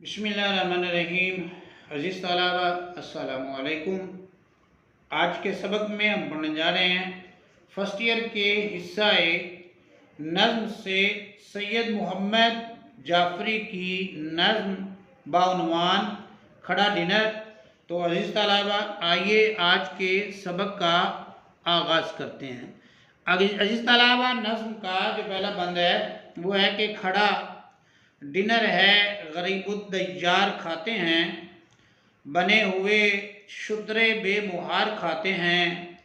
बिस्मिल्लाहिर्रहमानिर्रहीम। अज़ीज़ तलबा अस्सलामु अलैकुम। आज के सबक में हम पढ़ने जा रहे हैं फर्स्ट ईयर के हिस्सा नज़्म से सैयद मोहम्मद जाफ़री की नज़्म बाउनवान खड़ा डिनर। तो अज़ीज़ तलबा आइए आज के सबक का आगाज़ करते हैं। अज़ीज़ तलबा नज़्म का जो पहला बंद है वो है कि खड़ा डिनर है गरीबुद्दय्यार खाते हैं, बने हुए शुतरे बेमुहार खाते हैं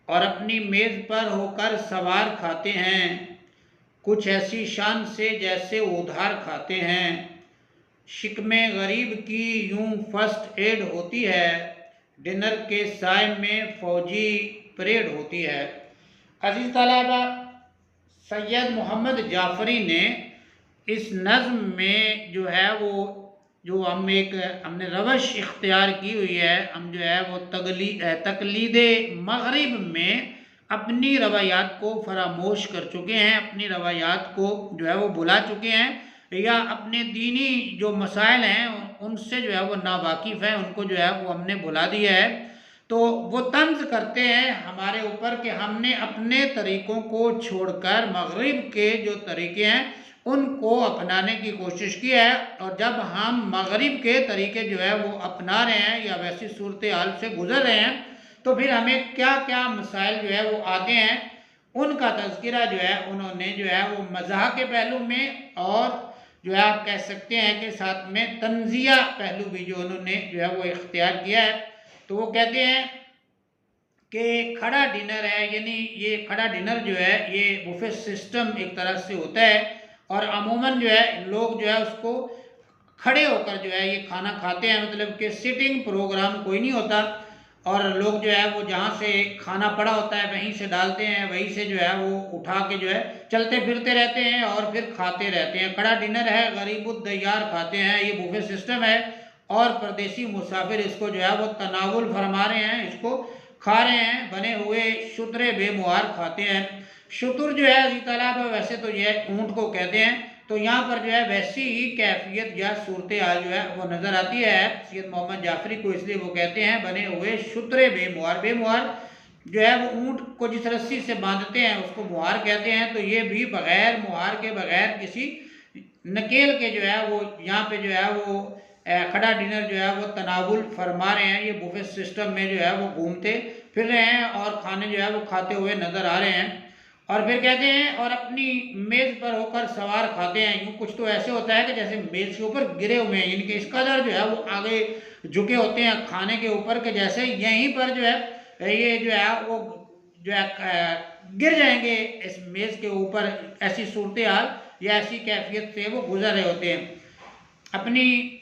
और अपनी मेज़ पर होकर सवार खाते हैं, कुछ ऐसी शान से जैसे उधार खाते हैं। शिकमे गरीब की यूं फर्स्ट एड होती है, डिनर के साय में फ़ौजी परेड होती है। अज़ीज़ तलबा सैयद मोहम्मद जाफ़री ने इस नज़्म में जो है वो जो हमने रवश इख्तियार की हुई है, हम जो है वो तकलीद मग़रिब में अपनी रवायात को फरामोश कर चुके हैं, अपनी रवायात को जो है वो भुला चुके हैं या अपने दीनी जो मसाइल हैं उनसे जो है वो नावाकिफ़ हैं, उनको जो है वो हमने भुला दिया है। तो वो तंज़ करते हैं हमारे ऊपर कि हमने अपने तरीक़ों को छोड़कर मग़रिब के जो तरीक़े हैं उनको अपनाने की कोशिश की है, और जब हम मग़रिब के तरीक़े जो है वो अपना रहे हैं या वैसी सूरत हाल से गुज़र रहे हैं तो फिर हमें क्या क्या मसाइल जो है वो आते हैं, उनका तज़किरा जो है उन्होंने जो है वो मज़ाह के पहलू में और जो है आप कह सकते हैं कि साथ में तंज़िया पहलू भी जो उन्होंने जो है वो इख्तियार किया है। तो वो कहते हैं कि खड़ा डिनर है, यानी ये खड़ा डिनर जो है ये बुफे सिस्टम एक तरह से होता है और अमूमन जो है लोग जो है उसको खड़े होकर जो है ये खाना खाते हैं, मतलब कि सिटिंग प्रोग्राम कोई नहीं होता और लोग जो है वो जहाँ से खाना पड़ा होता है वहीं से डालते हैं, वहीं से जो है वो उठा के जो है चलते फिरते रहते हैं और फिर खाते रहते हैं। खड़ा डिनर है, गरीबुद्दय्यार खाते हैं, ये बुफे सिस्टम है और परदेसी मुसाफिर इसको जो है वो तनावुल फरमा रहे हैं, इसको खा रहे हैं, बने हुए शुतरे बेमुहार खाते हैं। शुतुर जो है अज़ीज़ तलबा वैसे तो यह ऊँट को कहते हैं, तो यहाँ पर जो है वैसी ही कैफियत या सूरत हाल जो है वो नज़र आती है सैयद मोहम्मद जाफ़री को, इसलिए वो कहते हैं बने हुए शुतरे बेमुहार। बेमुहार जो है वो ऊँट को जिस रस्सी से बांधते हैं उसको मुहार कहते हैं, तो ये भी बग़ैर मुहार के बग़ैर किसी नकेल के जो है वो यहाँ पे जो है वो खड़ा डिनर जो है वो तनावुल फरमा रहे हैं। ये बुफे सिस्टम में जो है वो घूमते फिर रहे हैं और खाने जो है वो खाते हुए नज़र आ रहे हैं। और फिर कहते हैं और अपनी मेज़ पर होकर सवार खाते हैं। यूँ कुछ तो ऐसे होता है कि जैसे मेज़ के ऊपर गिरे हुए हैं, इनके इस कदर जो है वो आगे झुके होते हैं खाने के ऊपर के जैसे यहीं पर जो है ये जो है वो जो है गिर जाएंगे इस मेज़ के ऊपर, ऐसी सूरत हाल या ऐसी कैफियत से वो गुजर रहे होते हैं। अपनी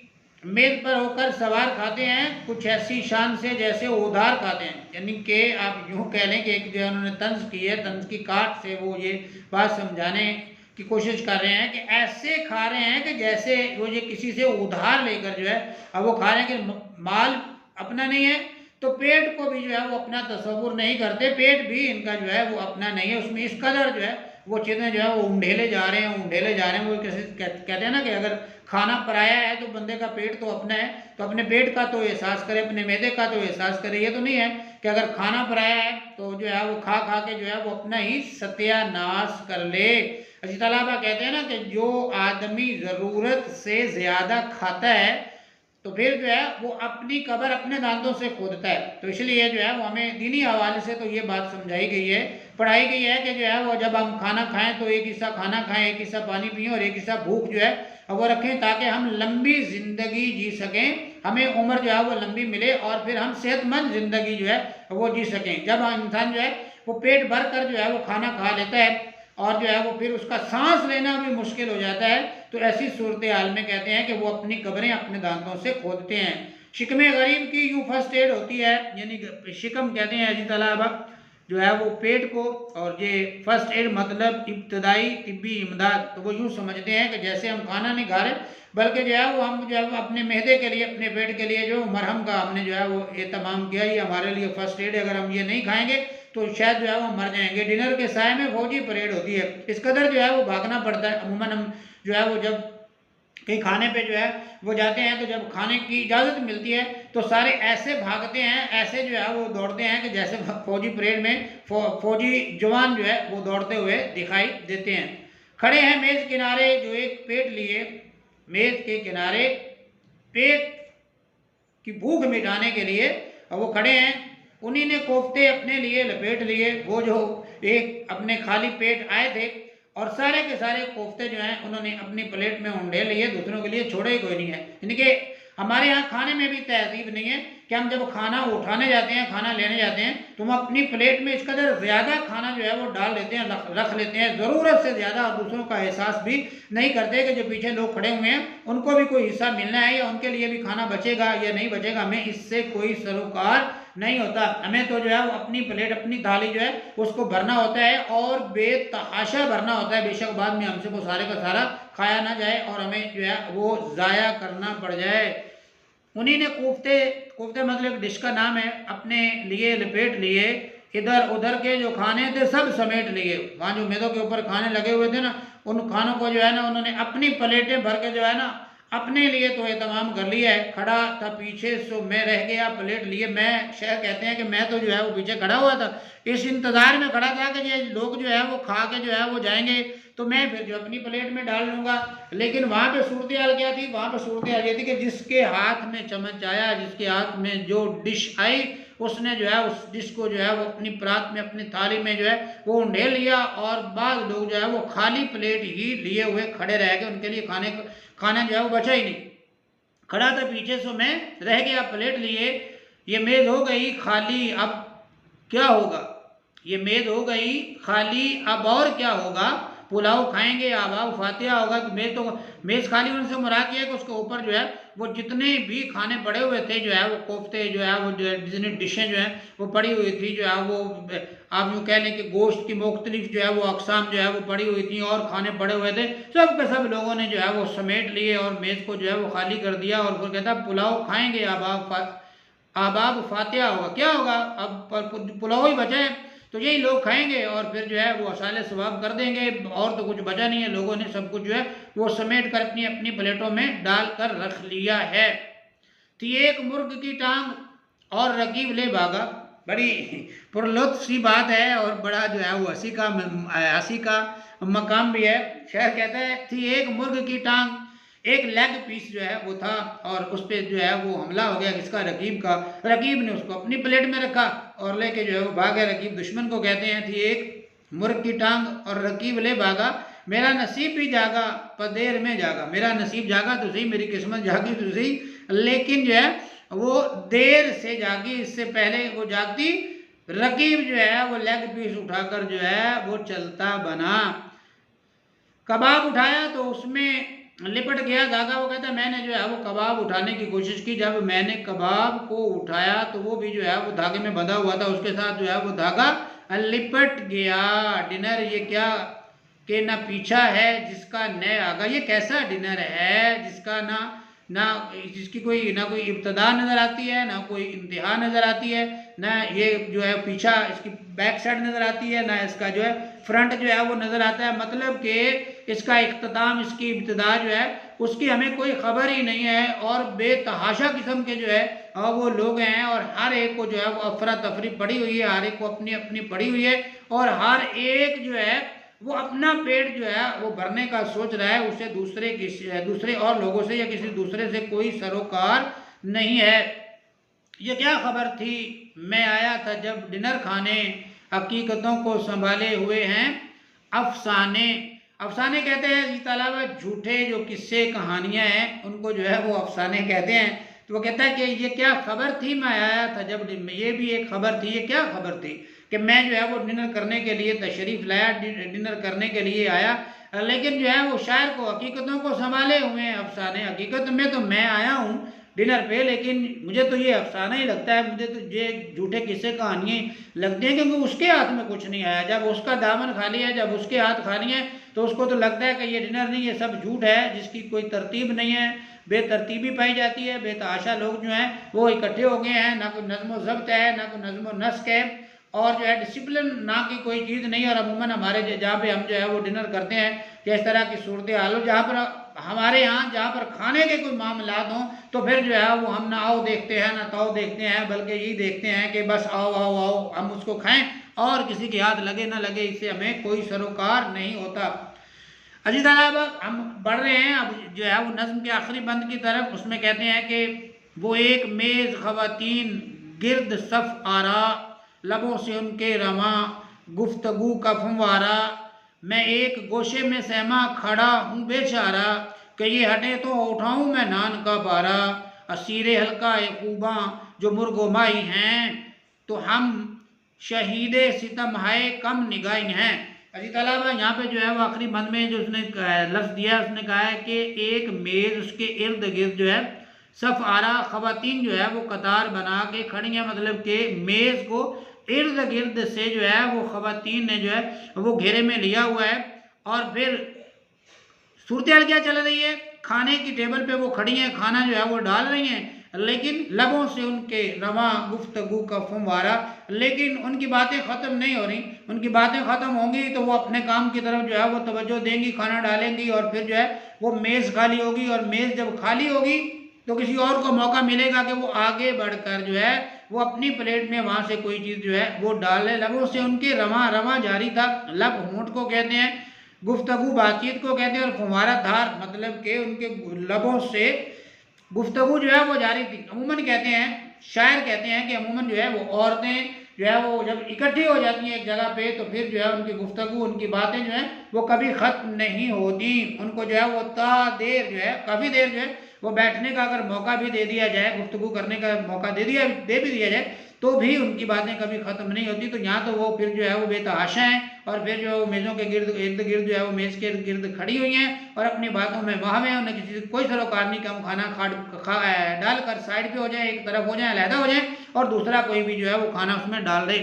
मेज़ पर होकर सवार खाते हैं, कुछ ऐसी शान से जैसे उधार खाते हैं, यानी कि आप यूँ कह लें कि एक जो उन्होंने तंज़ की है, तंज़ की काट से वो ये बात समझाने की कोशिश कर रहे हैं कि ऐसे खा रहे हैं कि जैसे वो ये किसी से उधार लेकर जो है अब वो खा रहे हैं कि माल अपना नहीं है तो पेट को भी जो है वो अपना तसव्वुर नहीं करते, पेट भी इनका जो है वो अपना नहीं है, उसमें इस कदर जो है वो चीज़ें जो है वो उंडेले जा रहे हैं। वो कैसे कहते हैं ना कि अगर खाना पराया है तो बंदे का पेट तो अपना है, तो अपने पेट का तो एहसास करे, अपने मैदे का तो एहसास करे। ये तो नहीं है कि अगर खाना पराया है तो जो है वो खा खा के जो है वो अपना ही सत्यानाश कर ले। अज़ीज़ तलबा कहते हैं ना कि जो आदमी ज़रूरत से ज़्यादा खाता है तो फिर जो है वो अपनी कब्र अपने दांतों से खोदता है। तो इसलिए जो है वो हमें दीनी हवाले से तो ये बात समझाई गई है, पढ़ाई गई है कि जो है वो जब हम खाना खाएं तो एक हिस्सा खाना खाएं, एक हिस्सा पानी पिएं और एक हिस्सा भूख जो है वो रखें ताकि हम लंबी ज़िंदगी जी सकें, हमें उम्र जो है वो लंबी मिले और फिर हम सेहतमंद ज़िंदगी जो है वो जी सकें। जब इंसान जो है वो पेट भर कर जो है वो खाना खा लेता है और जो है वो फिर उसका सांस लेना भी मुश्किल हो जाता है, तो ऐसी सूरत हाल में कहते हैं कि वो अपनी कब्रें अपने दांतों से खोदते हैं। शिकमे गरीब की यूँ फर्स्ट एड होती है, यानी शिकम कहते हैं अज़ीज़ तलबा जो है वो पेट को, और ये फर्स्ट एड मतलब इब्तदाई तिब्बी इमदाद। तो वो यूँ समझते हैं कि जैसे हम खाना नहीं खा रहे बल्कि जो है वो हम जो है अपने मैदे के लिए, अपने पेट के लिए जो मरहम का हमने जो है वो एहतमाम किया, ये हमारे लिए फर्स्ट एड है, अगर हम ये नहीं खाएंगे तो शायद जो है वो मर जाएंगे। डिनर के साय में फौजी परेड होती है, इस कदर जो है वो भागना पड़ता है। अमूमन हम जो है वो जब कहीं खाने पे जो है वो जाते हैं, तो जब खाने की इजाज़त मिलती है तो सारे ऐसे भागते हैं, ऐसे जो है वो दौड़ते हैं कि जैसे फौजी परेड में फौजी जवान जो है वो दौड़ते हुए दिखाई देते हैं। खड़े हैं मेज़ किनारे जो एक पेट लिए, मेज़ के किनारे पेट की भूख मिटाने के लिए वो खड़े हैं। उन्हीं ने कोफ्ते अपने लिए लपेट लिए, वो जो एक अपने खाली पेट आए थे और सारे के सारे कोफ्ते जो हैं उन्होंने अपनी प्लेट में उंडेल लिए, दूसरों के लिए छोड़े ही कोई नहीं है। यानी कि हमारे यहाँ खाने में भी तहजीब नहीं है कि हम जब खाना उठाने जाते हैं, खाना लेने जाते हैं, तो हम अपनी प्लेट में इस कदर ज़्यादा खाना जो है वो डाल लेते हैं, रख लेते हैं ज़रूरत से ज़्यादा, और दूसरों का एहसास भी नहीं करते कि जो पीछे लोग खड़े हुए हैं उनको भी कोई हिस्सा मिलना है या उनके लिए भी खाना बचेगा या नहीं बचेगा। हमें इससे कोई सरोकार नहीं होता। हमें तो जो है वो अपनी प्लेट, अपनी थाली जो है उसको भरना होता है और बेतहाशा भरना होता है। बेशक बाद में हमसे वो सारे का सारा खाया ना जाए और हमें जो है वो ज़ाया करना पड़ जाए। उन्हीं ने कोफ्ते, कोफ्ते मतलब एक डिश का नाम है, अपने लिए लपेट लिए, इधर उधर के जो खाने थे सब समेट लिए। वहाँ जो मेज़ों के ऊपर खाने लगे हुए थे ना, उन खानों को जो है ना उन्होंने अपनी प्लेटें भर के जो है ना अपने लिए तो एहतमाम कर लिया है। खड़ा था पीछे सो मैं रह गया प्लेट लिए। मैं शेर कहते हैं कि मैं तो जो है वो पीछे खड़ा हुआ था, इस इंतज़ार में खड़ा था कि ये लोग जो है वो खा के जो है वो जाएंगे तो मैं फिर जो अपनी प्लेट में डाल लूँगा। लेकिन वहाँ पे सूरत हाल क्या थी, वहाँ पे सूरत हाल ये थी कि जिसके हाथ में चम्मच आया, जिसके हाथ में जो डिश आई, उसने जो है उस डिश को जो है वो अपनी परात में, अपनी थाली में जो है वो उंडेल लिया। और बाद लोग जो है वो खाली प्लेट ही लिए हुए खड़े रह गए, उनके लिए खाना जो है वो बचा ही नहीं। खड़ा था पीछे सो मैं रह गया प्लेट लिए, ये मेज़ हो गई खाली अब क्या होगा, ये मेज़ हो गई खाली अब और क्या होगा, पुलाव खाएंगे अब फातिहा होगा। तो मेज़ खाली होने से मुराद किया कि उसके ऊपर जो है वो जितने भी खाने पड़े हुए थे, जो है वो कोफ्ते जो है वो जितनी डिशें जो हैं वो पड़ी हुई थी, जो है वो आप यूँ कह लें कि गोश्त की मुख्तलिफ जो है वो अक़साम जो है वो पड़ी हुई थी और खाने पड़े हुए थे। सब के सब लोगों ने जो है वो समेट लिए और मेज़ को जो है वो खाली कर दिया। और फिर कहता पुलाव खाएंगे अब फातिहा होगा, क्या होगा, अब पुलाव ही बचा है तो यही लोग खाएंगे और फिर जो है वो असाले सवाब कर देंगे, और तो कुछ बचा नहीं है। लोगों ने सब कुछ जो है वो समेट कर अपनी अपनी प्लेटों में डाल कर रख लिया है। थी एक मुर्ग की टांग और रकीब ले भागा। बड़ी पुरलुत्फ सी बात है और बड़ा जो है वो हंसी का मकाम भी है। शेर कहता है थी एक मुर्ग की टांग, एक लेग पीस जो है वो था और उस पर जो है वो हमला हो गया किसका, रकीब का। रकीब ने उसको अपनी प्लेट में रखा और लेके जो है वो भागा। रकीब दुश्मन को कहते हैं थी एक मुर्ग की टांग और रकीब ले भागा, मेरा नसीब भी जागा पर देर में जागा। मेरा नसीब जागा तो सही, मेरी किस्मत जागी तो सही, लेकिन जो है वो देर से जागी, इससे पहले वो जागती। रकीब जो है वो लेग पीस उठाकर जो है वो चलता बना। कबाब उठाया तो उसमें लिपट गया धागा। वो कहता है मैंने जो है वो कबाब उठाने की कोशिश की, जब मैंने कबाब को उठाया तो वो भी जो है वो धागे में बंधा हुआ था, उसके साथ जो है वो धागा लिपट गया। डिनर ये क्या कि ना पीछा है जिसका न आगा। ये कैसा डिनर है जिसका जिसकी कोई ना कोई इब्तदा नज़र आती है, ना कोई इंतहा नज़र आती है, ना ये जो है पीछा इसकी बैक साइड नज़र आती है, ना इसका जो है फ्रंट जो है वो नज़र आता है। मतलब कि इसका इख्तिताम, इसकी इब्तदा जो है उसकी हमें कोई ख़बर ही नहीं है। और बेतहाशा किस्म के जो है वो लोग हैं और हर एक को जो है वो अफरा तफरी पड़ी हुई है, हर एक को अपनी अपनी पड़ी हुई है और हर एक जो है वो अपना पेट जो है वो भरने का सोच रहा है, उसे दूसरे और लोगों से या किसी दूसरे से कोई सरोकार नहीं है। ये क्या खबर थी मैं आया था जब डिनर खाने, हकीकतों को संभाले हुए हैं अफसाने। अफसाने कहते हैं इस अलावा झूठे जो किस्से कहानियाँ हैं उनको जो है वो अफसाने कहते हैं। तो वो कहता है कि ये क्या खबर थी मैं आया था जब, ये भी एक खबर थी। ये क्या खबर थी कि मैं जो है वो डिनर करने के लिए तशरीफ़ लाया, डिनर करने के लिए आया, लेकिन जो है वो शायर को हकीकतों को संभाले हुए हैं अफसाने। हकीकत में तो मैं आया हूँ डिनर पे, लेकिन मुझे तो ये अफसाना ही लगता है, मुझे तो ये झूठे किस्से कहानियाँ लगती हैं क्योंकि उसके हाथ में कुछ नहीं आया। जब उसका दामन खाली है, जब उसके हाथ खाली हैं तो उसको तो लगता है कि ये डिनर नहीं, ये सब झूठ है जिसकी कोई तरतीब नहीं है, बेतरतीबी पाई जाती है। बेतहाशा लोग जो हैं वो इकट्ठे हो गए हैं, ना कोई नज़्म ज़ब्त है, ना कोई नज़्म नस्क है और जो है डिसिप्लिन ना की कोई चीज़ नहीं। और अमूमन हमारे जहाँ पे हम जो है वो डिनर करते हैं, तो इस तरह की सूरत हाल हो जहाँ पर हमारे यहाँ जहाँ पर खाने के कोई मामलात हों तो फिर जो है वो हम ना आओ देखते हैं ना ताओ देखते हैं, बल्कि यही देखते हैं कि बस आओ आओ आओ हम उसको खाएं और किसी के हाथ लगे ना लगे इससे हमें कोई सरोकार नहीं होता। अजी ताला हम बढ़ रहे हैं अब जो है वो नज़्म के आखिरी बंद की तरफ। उसमें कहते हैं कि वो एक मेज़ ख़वातीन गिर्द सफ़ आरा, लबों से उनके रवा गुफ्तगू का फंवारा, मैं एक गोशे में सहमा खड़ा हूँ बेचारा, कि ये हटे तो उठाऊँ मैं नान का बारा, असीरे हल्का खूबा जो मुर्गो माही हैं, तो हम शहीद सितम हाय कम निगाही हैं। अजी ताला यहाँ पे जो है वो आखिरी बंद में जो उसने लफ्ज़ दिया है, उसने कहा है कि एक मेज़ उसके इर्द गिर्द जो है सफ़ आरा, ख़वातीन जो है वो कतार बना के खड़ी हैं, मतलब कि मेज़ को इर्द गिर्द से जो है वो ख़वातीन ने जो है वो घेरे में लिया हुआ है। और फिर सूरत हाल क्या चल रही है, खाने की टेबल पे वो खड़ी हैं, खाना जो है वो डाल रही हैं, लेकिन लबों से उनके रवा गुफ्तगू का फंवारा, लेकिन उनकी बातें ख़त्म नहीं हो रही। उनकी बातें ख़त्म होंगी तो वो अपने काम की तरफ जो है वो तवज्जो देंगी, खाना डालेंगी और फिर जो है वो मेज़ खाली होगी। और मेज़ जब खाली होगी तो किसी और को मौका मिलेगा कि वो आगे बढ़कर जो है वो अपनी प्लेट में वहाँ से कोई चीज़ जो है वो डाले। लबों से उनके रवा रवा जारी था, लब होंठ को कहते हैं, गुफ्तगू बातचीत को कहते हैं, और फुवारा धार मतलब कि उनके लबों से गुफ्तगू जो है वो जारी थी। अमूमन कहते हैं, शायर कहते हैं कि अमूमन जो है वो औरतें जो है वो जब इकट्ठी हो जाती हैं एक जगह पे तो फिर जो है उनकी गुफ्तगू उनकी बातें जो है वो कभी ख़त्म नहीं होती। उनको जो है वो देर जो है काफ़ी देर जो है वो बैठने का अगर मौका भी दे दिया जाए, गुफ्तगू करने का मौका दे भी दिया जाए तो भी उनकी बातें कभी ख़त्म नहीं होती। तो यहाँ तो वो फिर जो है वो बेतहाशा हैं और फिर जो मेज़ों के इर्द गिर्द जो है वो मेज़ के इर्द गिर्द खड़ी हुई हैं और अपनी बातों में वहाँ में उन्हें किसी से कोई सरोकार नहीं कि हम खाना डाल कर साइड पे हो जाए, एक तरफ हो जाए, अलहदा हो जाए और दूसरा कोई भी जो है वो खाना उसमें डाल दे।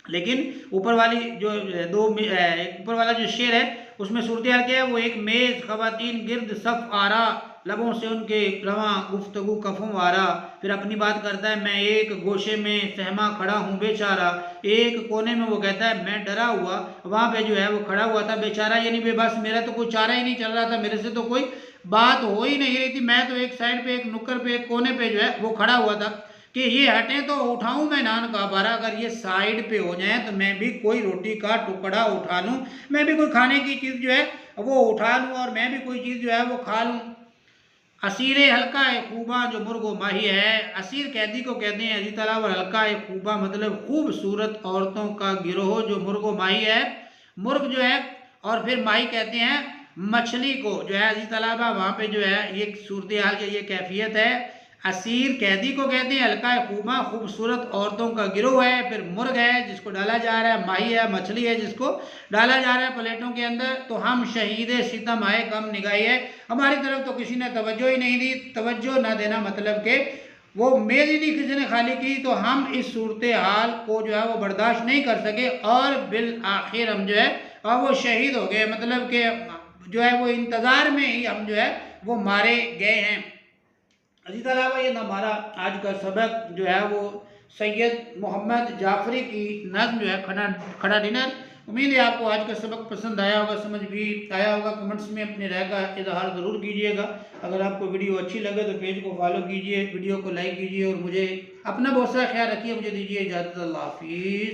लेकिन ऊपर वाली जो ऊपर वाला जो शेर है उसमें सूरत हाल क्या है, वो एक मेज़ ख़वातीन गिर्द सफ़ आरा, लबों से उनके रवा गुफ्तगू कफ़ों वारा, फिर अपनी बात करता है मैं एक गोशे में सहमा खड़ा हूँ बेचारा, एक कोने में वो कहता है मैं डरा हुआ वहाँ पे जो है वो खड़ा हुआ था बेचारा, यानी बेबस, मेरा तो कोई चारा ही नहीं चल रहा था, मेरे से तो कोई बात हो ही नहीं रही थी, मैं तो एक साइड पे एक नुक्कड़ पे एक कोने पे जो है वो खड़ा हुआ था कि ये हटें तो उठाऊं मैं नान का बारा, अगर ये साइड पे हो जाएं तो मैं भी कोई रोटी का टुकड़ा उठा लूं, मैं भी कोई खाने की चीज़ जो है वो उठा लूं और मैं भी कोई चीज़ जो है वो खा लूं। असीर हल्का है खूबा जो मुर्गो माही है, असीर कैदी को कहते हैं अजी ताला, और हल्का है खूबा मतलब खूबसूरत औरतों का गिरोह जो मुर्गो माही है, मुर्ग जो है, और फिर माही कहते हैं मछली को जो है अजी ताला, वहाँ पे जो है ये सूरत हाल की ये कैफियत है। असीर कैदी को कहते हैं, हल्का खूबा खूबसूरत औरतों का गिरोह है, फिर मुर्ग है जिसको डाला जा रहा है, माही है मछली है जिसको डाला जा रहा है प्लेटों के अंदर। तो हम शहीद सितम आए कम निगाही है, हमारी तरफ तो किसी ने तवज्जो ही नहीं दी। तवज्जो ना देना मतलब कि वो मेज़ ही नहीं किसी ने खाली की, तो हम इस सूरत हाल को जो है वो बर्दाश्त नहीं कर सके और बिल आखिर हम जो है वो शहीद हो गए, मतलब कि जो है वो इंतज़ार में ही हम जो है वो मारे गए हैं। अजी ताला ये हमारा आज का सबक जो है वो सैयद मोहम्मद जाफरी की नज़्म जो है खड़ा डिनर। उम्मीद है आपको आज का सबक पसंद आया होगा, समझ भी आया होगा। कमेंट्स में अपने राय का इजहार ज़रूर कीजिएगा। अगर आपको वीडियो अच्छी लगे तो पेज को फॉलो कीजिए, वीडियो को लाइक कीजिए और मुझे अपना बहुत सारा ख्याल रखिए। मुझे दीजिए इजाज़त, अल्लाह हाफिज़।